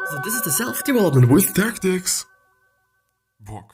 So this is the self-development with tactics book.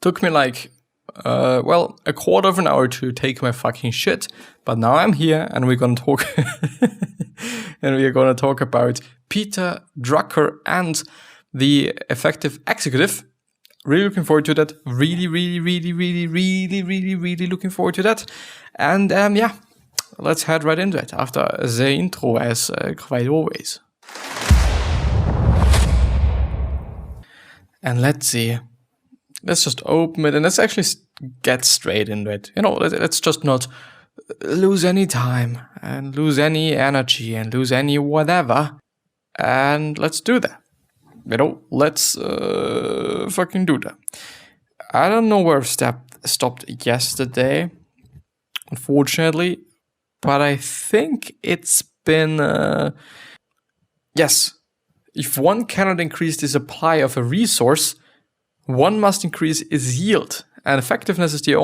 Took me like, a quarter of an hour to take my fucking shit, but now I'm here and we're gonna talk, about Peter Drucker and the effective executive. Really looking forward to that. Really looking forward to that. And let's head right into it after the intro, as quite always. And let's see. Let's just open it and let's actually get straight into it. Let's just not lose any time and lose any energy and lose any whatever. And let's do that. Let's fucking do that. I don't know where I stopped yesterday, unfortunately, but I think it's been, yes, if one cannot increase the supply of a resource, one must increase its yield, and effectiveness is the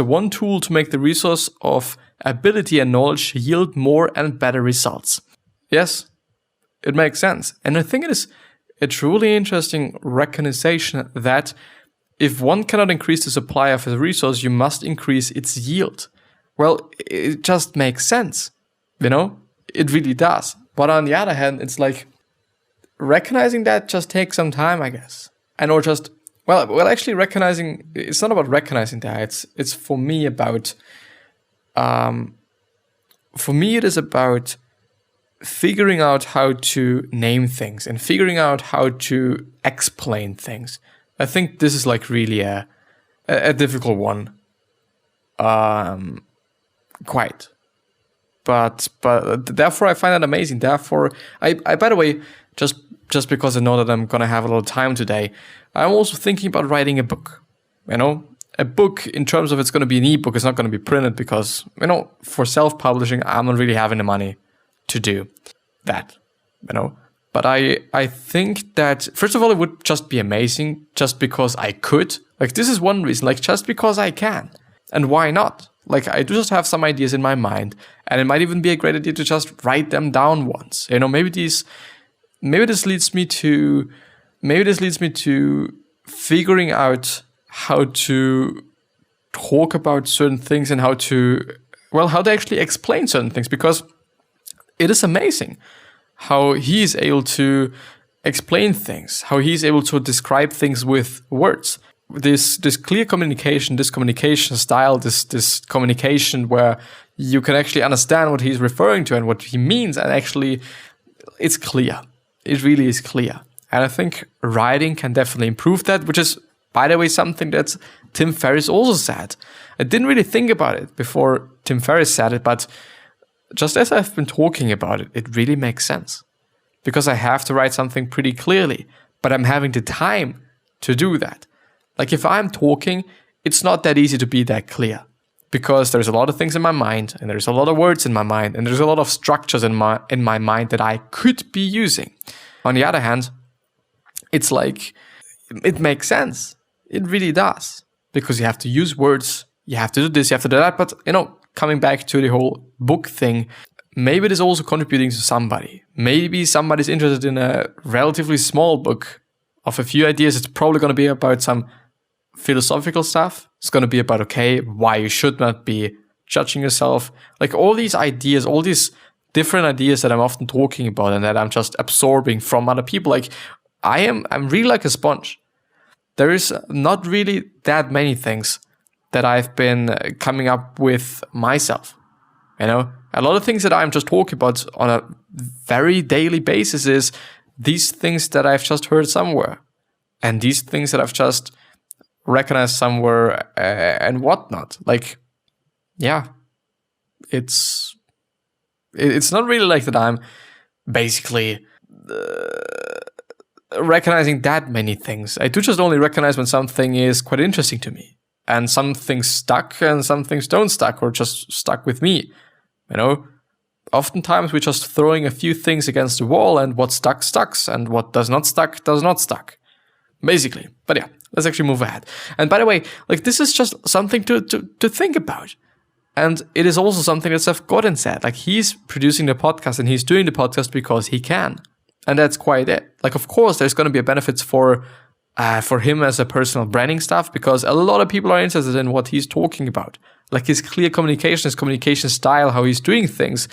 one tool to make the resource of ability and knowledge yield more and better results. Yes, it makes sense, and I think it is a truly interesting recognition that if one cannot increase the supply of a resource, you must increase its yield. Well, it just makes sense, It really does. But on the other hand, it's like recognizing that just takes some time, I guess. And or just, actually recognizing, it's not about recognizing that, it's for me about, it is about figuring out how to name things and figuring out how to explain things. I think this is like really a difficult one. Quite. But therefore I find that amazing. Therefore, I by the way, just because I know that I'm gonna have a lot of time today, I'm also thinking about writing a book. A book in terms of it's gonna be an ebook, it's not gonna be printed because, for self-publishing, I'm not really having the money to do that, But I think that, first of all, it would just be amazing just because I could. Like, this is one reason, like, just because I can. And why not? Like, I do just have some ideas in my mind, and it might even be a great idea to just write them down once. Maybe this leads me to figuring out how to talk about certain things and how to actually explain certain things, because it is amazing how he is able to explain things, how he's able to describe things with words. This clear communication, this communication style, this communication where you can actually understand what he's referring to and what he means, and actually it's clear. It really is clear. And I think writing can definitely improve that, which is, by the way, something that Tim Ferriss also said. I didn't really think about it before Tim Ferriss said it, but just as I've been talking about it, it really makes sense. Because I have to write something pretty clearly, but I'm having the time to do that. Like, if I'm talking, it's not that easy to be that clear, because there's a lot of things in my mind, and there's a lot of words in my mind, and there's a lot of structures in my mind that I could be using. On the other hand, it's like, it makes sense. It really does. Because you have to use words, you have to do this, you have to do that, but, coming back to the whole book thing, maybe it is also contributing to somebody. Maybe somebody's interested in a relatively small book of a few ideas. It's probably going to be about some philosophical stuff. It's going to be about, why you should not be judging yourself. Like, all these ideas, all these different ideas that I'm often talking about and that I'm just absorbing from other people. Like, I'm really like a sponge. There is not really that many things that I've been coming up with myself. A lot of things that I'm just talking about on a very daily basis is these things that I've just heard somewhere, and these things that I've just recognized somewhere, and whatnot. Like, yeah, it's not really like that I'm basically recognizing that many things. I do just only recognize when something is quite interesting to me. And some things stuck and some things don't stuck, or just stuck with me. Oftentimes we're just throwing a few things against the wall, and what stuck, stucks, and what does not stuck, basically. But yeah, Let's actually move ahead. And by the way, like, this is just something to think about. And it is also something that Seth Godin said. Like, he's producing the podcast and he's doing the podcast because he can. And that's quite it. Like, of course, there's going to be a benefits for him as a personal branding stuff, because a lot of people are interested in what he's talking about. Like, his clear communication, his communication style, how he's doing things.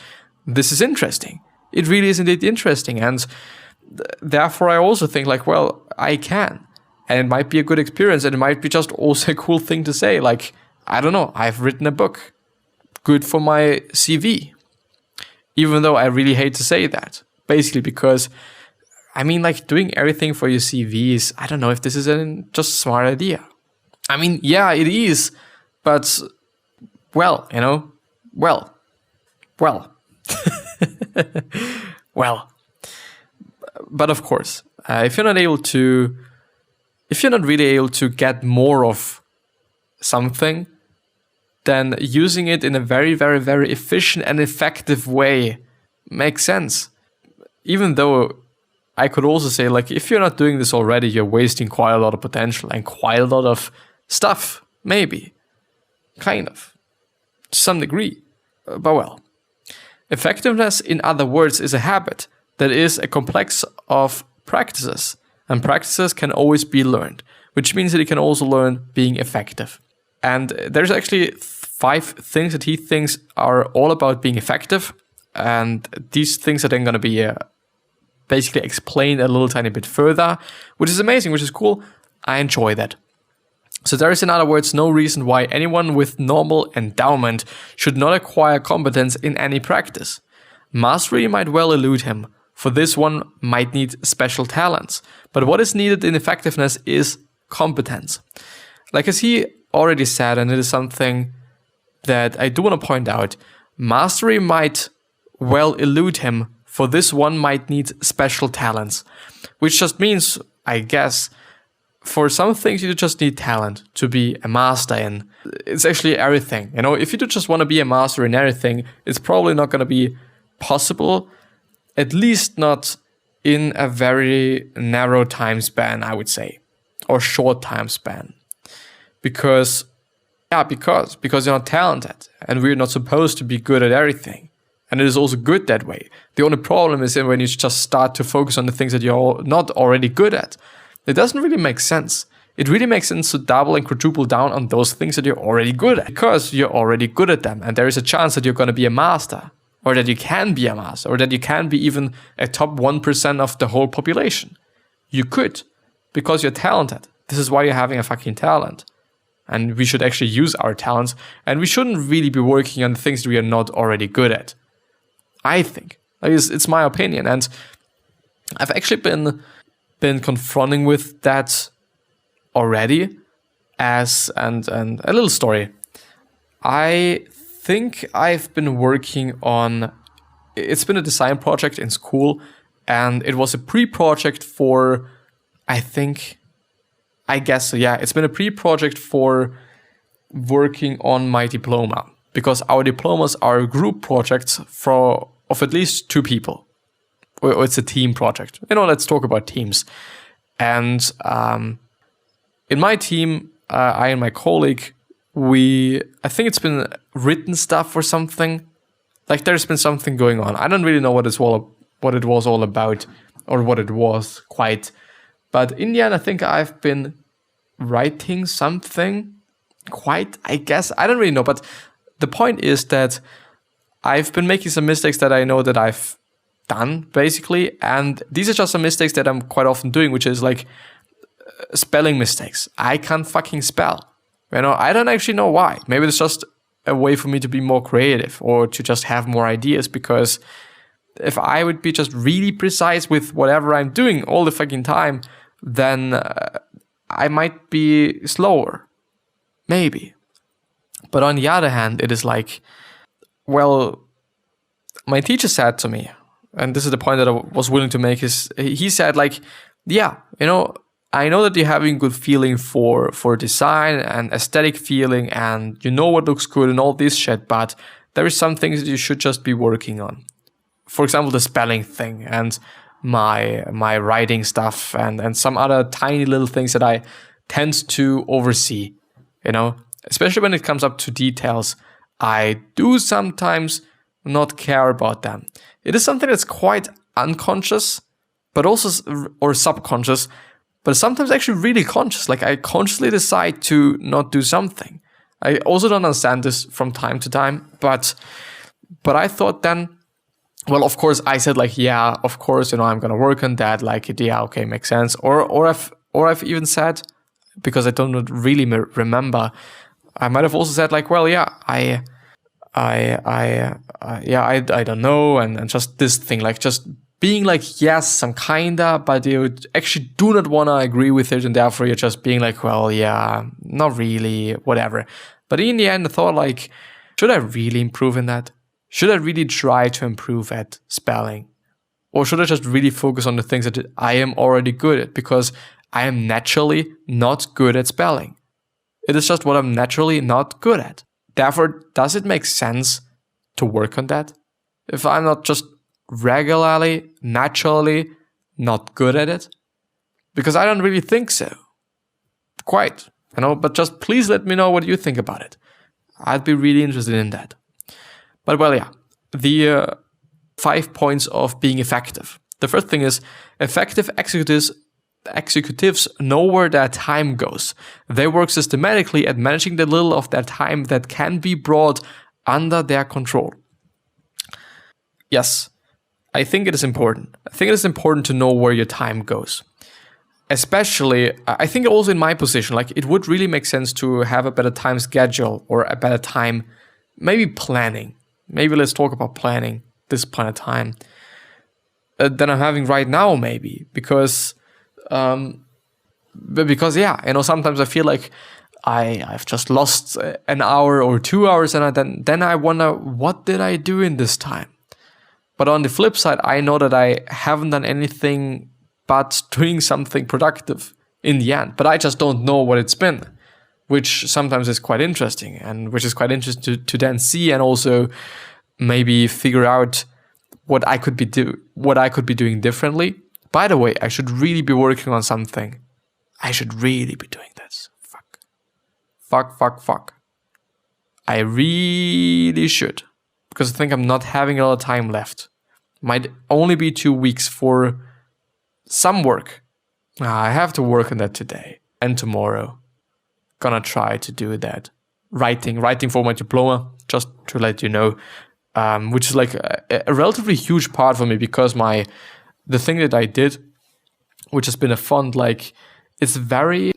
This is interesting. It really is indeed interesting. And therefore, I also think, like, well, I can. And it might be a good experience. And it might be just also a cool thing to say. Like, I don't know, I've written a book. Good for my CV. Even though I really hate to say that. Basically because, I mean, like, doing everything for your CV is, I don't know if this is just a smart idea. I mean, yeah, it is. But, well, you know, well. Well. But of course, if you're not really able to get more of something, then using it in a very, very, very efficient and effective way makes sense. Even though I could also say, like, if you're not doing this already, you're wasting quite a lot of potential and quite a lot of stuff, maybe. Kind of. To some degree. But well. Effectiveness, in other words, is a habit that is a complex of practices. And practices can always be learned, which means that you can also learn being effective. And there's actually 5 things that he thinks are all about being effective. And these things are then going to be basically explained a little tiny bit further, which is amazing, which is cool. I enjoy that. So there is, in other words, no reason why anyone with normal endowment should not acquire competence in any practice. Mastery might well elude him, for this one might need special talents. But what is needed in effectiveness is competence. Like, as he already said, and it is something that I do want to point out, mastery might well elude him, for this one might need special talents. Which just means, I guess, for some things you just need talent to be a master in. It's actually everything. You know, if you do just want to be a master in everything, it's probably not going to be possible, at least not in a very narrow time span, I would say, or short time span. Because you're not talented, and we're not supposed to be good at everything. And it is also good that way. The only problem is when you just start to focus on the things that you're not already good at. It doesn't really make sense. It really makes sense to double and quadruple down on those things that you're already good at, because you're already good at them, and there is a chance that you're going to be a master, or that you can be a master, or that you can be even a top 1% of the whole population. You could, because you're talented. This is why you're having a fucking talent. And we should actually use our talents, and we shouldn't really be working on things that we are not already good at. I think. Like, it's my opinion, and I've actually been confronting with that already. And a little story. I think I've been working on, it's been a design project in school, and it was a pre-project for, it's been a pre-project for working on my diploma, because our diplomas are group projects of at least 2 people. Or it's a team project. You know, let's talk about teams. And in my team, I and my colleague, I think it's been written stuff or something. Like, there's been something going on. I don't really know what it was all about, or what it was quite. But in the end, I think I've been writing something quite, I guess. I don't really know. But the point is that I've been making some mistakes that I know that I've done, basically. And these are just some mistakes that I'm quite often doing, which is like spelling mistakes. I can't fucking spell. You know, I don't actually know why. Maybe it's just a way for me to be more creative, or to just have more ideas, because if I would be just really precise with whatever I'm doing all the fucking time, then I might be slower. Maybe. But on the other hand, it is like, well, my teacher said to me, and this is the point that I was willing to make, is he said, like, yeah, you know, I know that you're having good feeling for design and aesthetic feeling, and you know what looks good and all this shit, but there is some things that you should just be working on. For example, the spelling thing, and my writing stuff, and some other tiny little things that tend to oversee, especially when it comes up to details. I do sometimes not care about them. It is something that's quite unconscious, but also, or subconscious, but sometimes actually really conscious. Like I consciously decide to not do something. I also don't understand this from time to time, but I thought then, well, of course, I said like, yeah, of course, I'm gonna work on that. Like, yeah, okay, makes sense. Or I've even said, because I don't really remember, I might have also said like, well, yeah, I don't know, and just this thing, like just being like, yes, I'm kinda, but you actually do not want to agree with it, and therefore you're just being like, well, yeah, not really, whatever. But in the end, I thought like, should I really improve in that? Should I really try to improve at spelling? Or should I just really focus on the things that I am already good at? Because I am naturally not good at spelling. It is just what I'm naturally not good at. Therefore, does it make sense to work on that? If I'm not just regularly, naturally not good at it? Because I don't really think so. Quite, but just please let me know what you think about it. I'd be really interested in that. But well, yeah, the 5 points of being effective. The first thing is effective executives know where their time goes. They work systematically at managing the little of their time that can be brought under their control. Yes, I think it is important. I think it is important to know where your time goes. Especially, I think also in my position, like it would really make sense to have a better time schedule or a better time, maybe planning. Maybe let's talk about planning this point of time than I'm having right now, maybe. Because yeah, sometimes I feel like I've just lost an hour or 2 hours, and then I wonder, what did I do in this time? But on the flip side, I know that I haven't done anything but doing something productive in the end. But I just don't know what it's been, which sometimes is quite interesting, and which is quite interesting to then see and also maybe figure out what I could be doing differently. By the way, I should really be working on something. I should really be doing this. Fuck. I really should. Because I think I'm not having a lot of time left. Might only be 2 weeks for some work. I have to work on that today and tomorrow. Gonna try to do that. Writing for my diploma, just to let you know. Which is like a relatively huge part for me, because the thing that I did, which has been a fund, like it's very,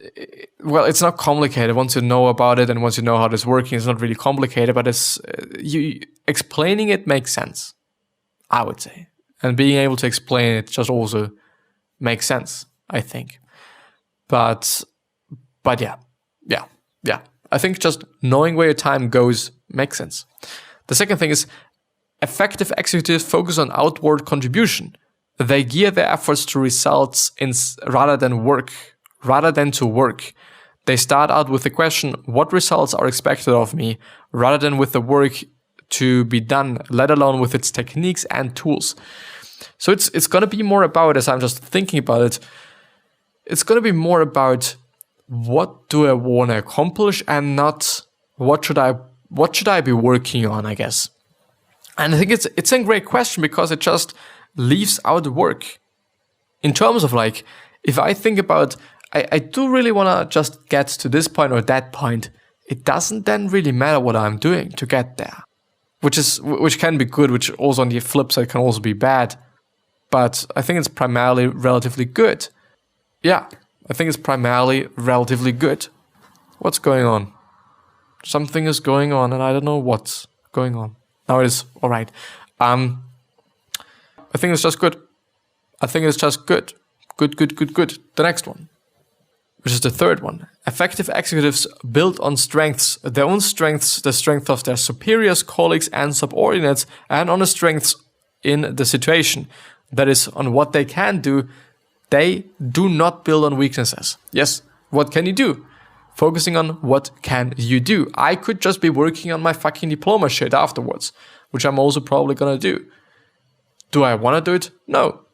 well, it's not complicated. Once you know about it and once you know how it's working, it's not really complicated, but it's you explaining it makes sense, I would say. And being able to explain it just also makes sense, I think. But yeah. I think just knowing where your time goes makes sense. The second thing is effective executives focus on outward contribution. They gear their efforts to results rather than to work. They start out with the question, what results are expected of me, rather than with the work to be done, let alone with its techniques and tools. So it's going to be more about, as I'm just thinking about it, it's going to be more about what do I want to accomplish and not what should I be working on, I guess. And I think it's a great question, because it just leaves out work. In terms of like, if I think about, I do really want to just get to this point or that point, it doesn't then really matter what I'm doing to get there. Which can be good, which also on the flip side can also be bad. But I think it's primarily relatively good. Yeah, I think it's primarily relatively good. What's going on? Something is going on and I don't know what's going on. Now it is all right. I think it's just good. Good. The next one, which is the third one. Effective executives build on strengths, their own strengths, the strength of their superiors, colleagues, and subordinates, and on the strengths in the situation. That is, on what they can do. They do not build on weaknesses. Yes, what can you do? Focusing on what can you do. I could just be working on my fucking diploma shit afterwards, which I'm also probably gonna do. Do I wanna do it? No.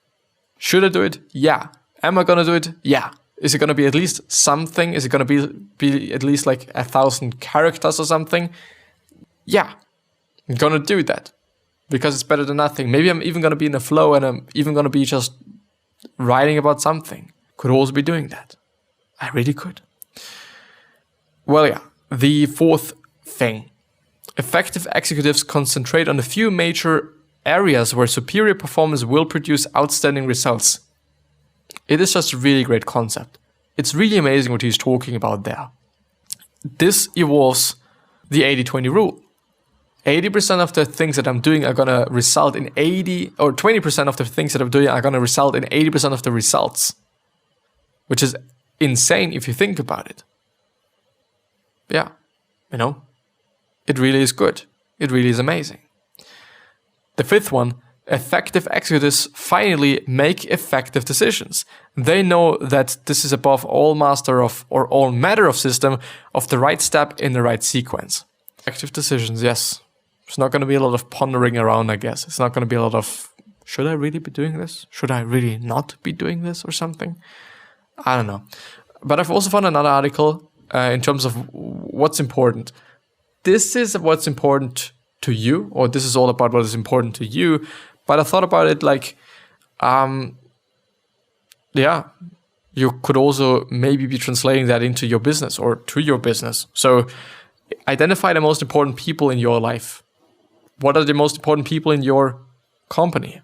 Should I do it? Yeah. Am I gonna do it? Yeah. Is it going to be at least something? Is it going to be at least like 1,000 characters or something? Yeah, I'm going to do that because it's better than nothing. Maybe I'm even going to be in a flow and I'm even going to be just writing about something. Could also be doing that. I really could. Well, yeah, the fourth thing. Effective executives concentrate on a few major areas where superior performance will produce outstanding results. It is just a really great concept. It's really amazing what he's talking about there. This involves the 80-20 rule. 80% of the things that I'm doing are going to result in 20% of the things that I'm doing are going to result in 80% of the results. Which is insane if you think about it. Yeah, it really is good. It really is amazing. The fifth one, effective executives finally make effective decisions. They know that this is above all master of or all matter of system of the right step in the right sequence. Effective decisions, yes. There's not going to be a lot of pondering around, I guess. It's not going to be a lot of, should I really be doing this? Should I really not be doing this or something? I don't know. But I've also found another article in terms of what's important. This is what's important to you, or this is all about what is important to you. But I thought about it like, you could also maybe be translating that into your business or to your business. So identify the most important people in your life. What are the most important people in your company?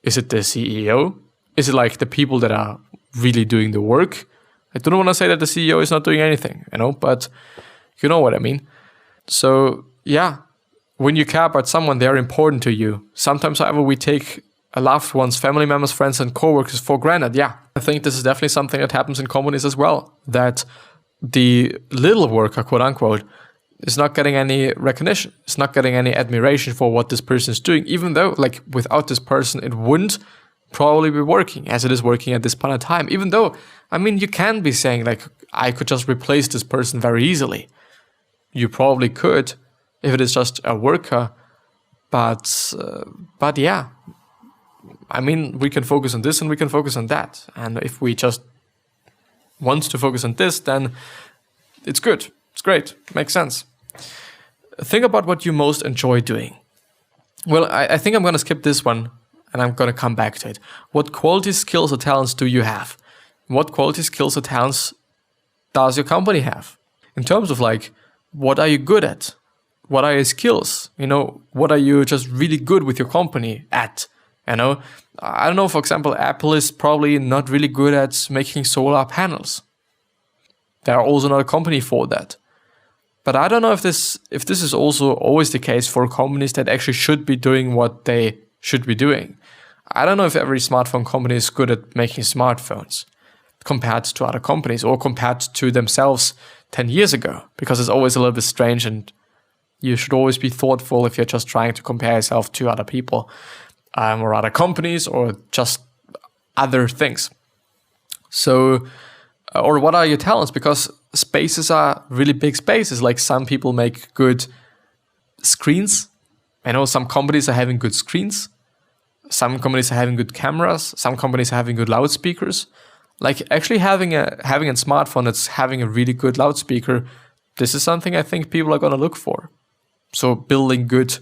Is it the CEO? Is it like the people that are really doing the work? I don't want to say that the CEO is not doing anything, but you know what I mean. So yeah, when you care about someone, they're important to you. Sometimes, however, we take loved ones, family members, friends, and coworkers for granted. Yeah, I think this is definitely something that happens in companies as well. That the little worker, quote unquote, is not getting any recognition. It's not getting any admiration for what this person is doing, even though, like, without this person, it wouldn't probably be working as it is working at this point in time. Even though, you can be saying, like, I could just replace this person very easily. You probably could if it is just a worker. But yeah, we can focus on this and we can focus on that. And if we just want to focus on this, then it's good. It's great. Makes sense. Think about what you most enjoy doing. Well, I think I'm going to skip this one and I'm going to come back to it. What qualities, skills, or talents do you have? What qualities, skills, or talents does your company have? In terms of like, what are you good at? What are your skills? What are you just really good with your company at? I don't know, for example, Apple is probably not really good at making solar panels. They are also not a company for that. But I don't know if this is also always the case for companies that actually should be doing what they should be doing. I don't know if every smartphone company is good at making smartphones compared to other companies or compared to themselves 10 years ago, because it's always a little bit strange and you should always be thoughtful if you're just trying to compare yourself to other people or other companies or just other things. So, or what are your talents? Because spaces are really big spaces. Like some people make good screens. I know some companies are having good screens. Some companies are having good cameras. Some companies are having good loudspeakers. Like actually having a smartphone that's having a really good loudspeaker, this is something I think people are going to look for. So building good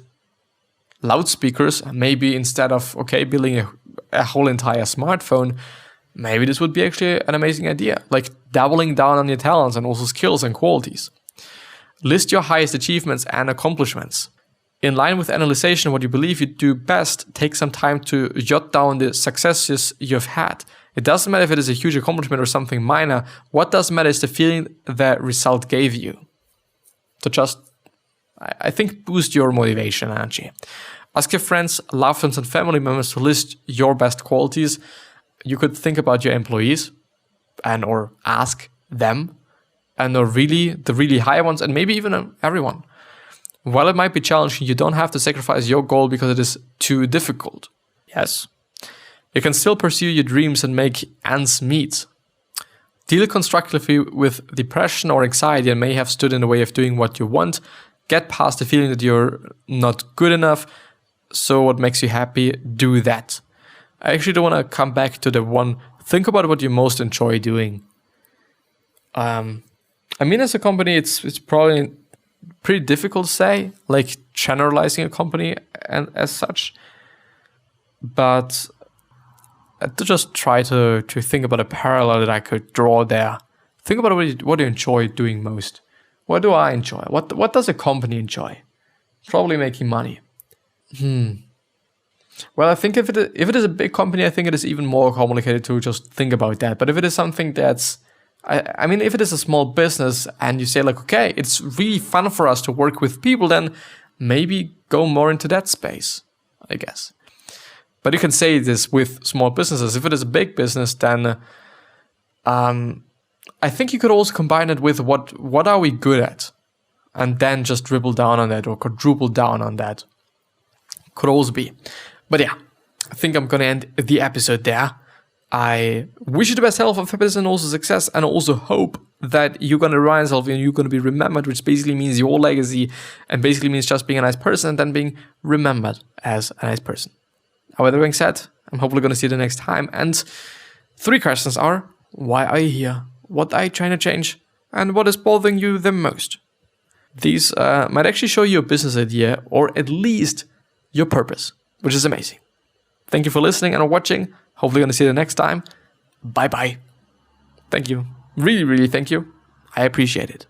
loudspeakers, maybe instead of, building a whole entire smartphone, maybe this would be actually an amazing idea. Like doubling down on your talents and also skills and qualities. List your highest achievements and accomplishments. In line with analyzation of what you believe you do best, take some time to jot down the successes you've had. It doesn't matter if it is a huge accomplishment or something minor. What does matter is the feeling the result gave you. So just, I think, boost your motivation and energy. Ask your friends, loved ones, and family members to list your best qualities. You could think about your employees or ask them, and the really high ones, and maybe even everyone. While it might be challenging, you don't have to sacrifice your goal because it is too difficult. Yes. You can still pursue your dreams and make ends meet. Deal constructively with depression or anxiety that may have stood in the way of doing what you want. Get past the feeling that you're not good enough. So what makes you happy, do that. I actually don't want to come back to the one. Think about what you most enjoy doing. I mean, as a company, it's probably pretty difficult to say, like generalizing a company and as such. But to just try to think about a parallel that I could draw there. Think about what you enjoy doing most. What do I enjoy? What does a company enjoy? Probably making money. Well, I think if it is a big company, I think it is even more complicated to just think about that. But if it is something that's, I mean, if it is a small business and you say like, okay, it's really fun for us to work with people, then maybe go more into that space, I guess. But you can say this with small businesses. If it is a big business, then I think you could also combine it with what are we good at? And then just dribble down on that or quadruple down on that. Could also be. But yeah, I think I'm going to end the episode there. I wish you the best health, happiness, and also success, and also hope that you're going to rise yourself and you're going to be remembered, which basically means your legacy and basically means just being a nice person and then being remembered as a nice person. With that being said, I'm hopefully going to see you the next time. And 3 questions are, why are you here? What are you trying to change? And what is bothering you the most? These might actually show you a business idea or at least your purpose, which is amazing. Thank you for listening and watching. Hopefully going to see you the next time. Bye-bye. Thank you. Really, really thank you. I appreciate it.